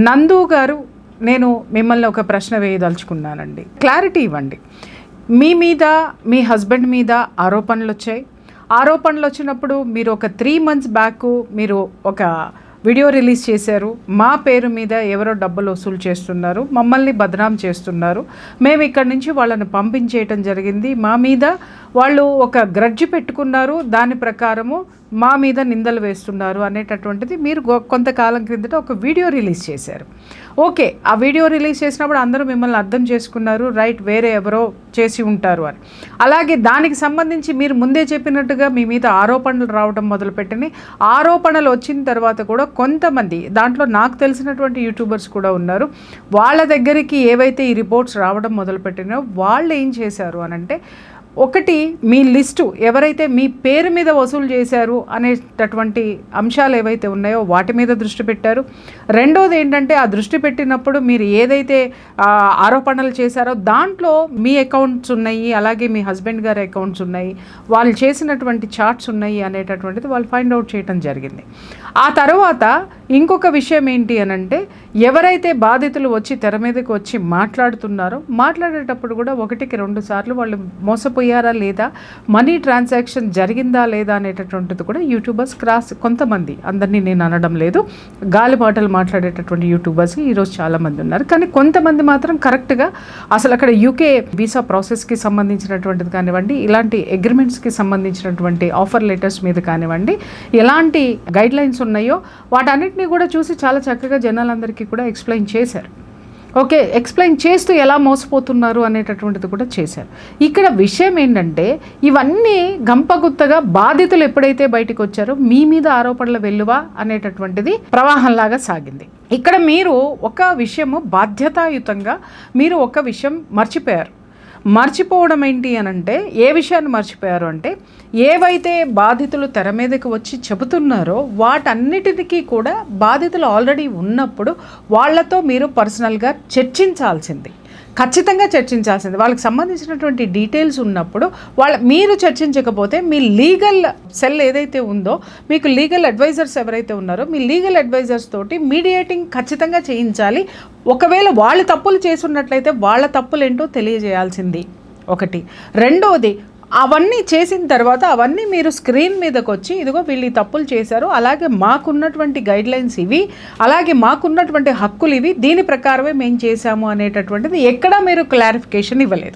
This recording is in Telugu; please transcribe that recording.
నందు గారు, నేను మిమ్మల్ని ఒక ప్రశ్న వేయదలుచుకున్నానండి. క్లారిటీ ఇవ్వండి. మీ మీద, మీ హస్బెండ్ మీద ఆరోపణలు వచ్చాయి. ఆరోపణలు వచ్చినప్పుడు మీరు ఒక 3 months బ్యాక్ మీరు ఒక వీడియో రిలీజ్ చేశారు. మా పేరు మీద ఎవరో డబ్బులు వసూలు చేస్తున్నారు, మమ్మల్ని బదనాం చేస్తున్నారు, మేము ఇక్కడి నుంచి వాళ్ళని పంపించేయటం జరిగింది, మా మీద వాళ్ళు ఒక గ్రడ్జి పెట్టుకున్నారు, దాని ప్రకారము మా మీద నిందలు వేస్తున్నారు అనేటటువంటిది మీరు కొంతకాలం క్రిందట ఒక వీడియో రిలీజ్ చేశారు. ఓకే, ఆ వీడియో రిలీజ్ చేసినప్పుడు అందరూ మిమ్మల్ని అర్థం చేసుకున్నారు, రైట్, వేరే ఎవరో చేసి ఉంటారు అని. అలాగే దానికి సంబంధించి మీరు ముందే చెప్పినట్టుగా మీ మీద ఆరోపణలు రావడం మొదలుపెట్టినాయి. ఆరోపణలు వచ్చిన తర్వాత కూడా కొంతమంది, దాంట్లో నాకు తెలిసినటువంటి యూట్యూబర్స్ కూడా ఉన్నారు, వాళ్ళ దగ్గరికి ఏవైతే ఈ రిపోర్ట్స్ రావడం మొదలుపెట్టినాయో వాళ్ళు ఏం చేశారు అనంటే, ఒకటి, మీ లిస్టు ఎవరైతే మీ పేరు మీద వసూలు చేశారు అనేటటువంటి అంశాలు ఏవైతే ఉన్నాయో వాటి మీద దృష్టి పెట్టారు. రెండోది ఏంటంటే, ఆ దృష్టి పెట్టినప్పుడు మీరు ఏదైతే ఆరోపణలు చేశారో దాంట్లో మీ అకౌంట్స్ ఉన్నాయి, అలాగే మీ హస్బెండ్ గారి అకౌంట్స్ ఉన్నాయి, వాళ్ళు చేసినటువంటి చార్ట్స్ ఉన్నాయి అనేటటువంటిది వాళ్ళు ఫైండ్ అవుట్ చేయడం జరిగింది. ఆ తర్వాత ఇంకొక విషయం ఏంటి అనంటే, ఎవరైతే బాధితులు వచ్చి తెర మీదకి వచ్చి మాట్లాడుతున్నారో మాట్లాడేటప్పుడు కూడా 1-2 సార్లు వాళ్ళు మోసపోయారా లేదా, మనీ ట్రాన్సాక్షన్ జరిగిందా లేదా అనేటటువంటిది కూడా యూట్యూబర్స్ కొంతమంది, అందరినీ నేను అనడం లేదు, గాలి మాటలు మాట్లాడేటటువంటి యూట్యూబర్స్ ఈరోజు చాలామంది ఉన్నారు. కానీ కొంతమంది మాత్రం కరెక్ట్గా అసలు అక్కడ యూకే వీసా ప్రాసెస్కి సంబంధించినటువంటిది కానివ్వండి, ఇలాంటి అగ్రిమెంట్స్కి సంబంధించినటువంటి ఆఫర్ లెటర్స్ మీద కానివ్వండి, ఎలాంటి గైడ్ లైన్స్ ఉన్నాయో వాటన్నిటిని కూడా చూసి చాలా చక్కగా జనాలందరికీ కూడా ఎక్స్ప్లెయిన్ చేశారు. ఓకే, ఎక్స్ప్లెయిన్ చేస్తూ ఎలా మోసపోతున్నారు అనేటటువంటిది కూడా చేశారు. ఇక్కడ విషయం ఏంటంటే, ఇవన్నీ గంపగుత్తగా బాధితులు ఎప్పుడైతే బయటకు వచ్చారో మీ మీద ఆరోపణల వెల్లువ అనేటటువంటిది ప్రవాహంలాగా సాగింది. ఇక్కడ మీరు ఒక విషయము బాధ్యతాయుతంగా మీరు ఒక విషయం మర్చిపోవడం ఏంటి అనంటే, ఏ విషయాన్ని మర్చిపోయారు అంటే, ఏవైతే బాధితులు తెర మీదకి వచ్చి చెబుతున్నారో వాటన్నిటికీ కూడా బాధితులు ఆల్రెడీ ఉన్నప్పుడు వాళ్ళతో మీరు పర్సనల్గా ఖచ్చితంగా చర్చించాల్సింది. వాళ్ళకి సంబంధించినటువంటి డీటెయిల్స్ ఉన్నప్పుడు మీరు చర్చించకపోతే మీ లీగల్ సెల్ ఏదైతే ఉందో, మీకు లీగల్ అడ్వైజర్స్ ఎవరైతే ఉన్నారో మీ లీగల్ అడ్వైజర్స్ తోటి మీడియేటింగ్ ఖచ్చితంగా చేయించాలి. ఒకవేళ వాళ్ళు తప్పులు చేసున్నట్లయితే వాళ్ళ తప్పులు ఏంటో తెలియజేయాల్సింది ఒకటి. రెండోది, అవన్నీ చేసిన తర్వాత అవన్నీ మీరు స్క్రీన్ మీదకి వచ్చి, ఇదిగో వీళ్ళు ఈ తప్పులు చేశారు, అలాగే మాకున్నటువంటి గైడ్లైన్స్ ఇవి, అలాగే మాకున్నటువంటి హక్కులు ఇవి, దీని ప్రకారమే మేము చేశాము అనేటటువంటిది ఎక్కడా మీరు క్లారిఫికేషన్ ఇవ్వలేదు.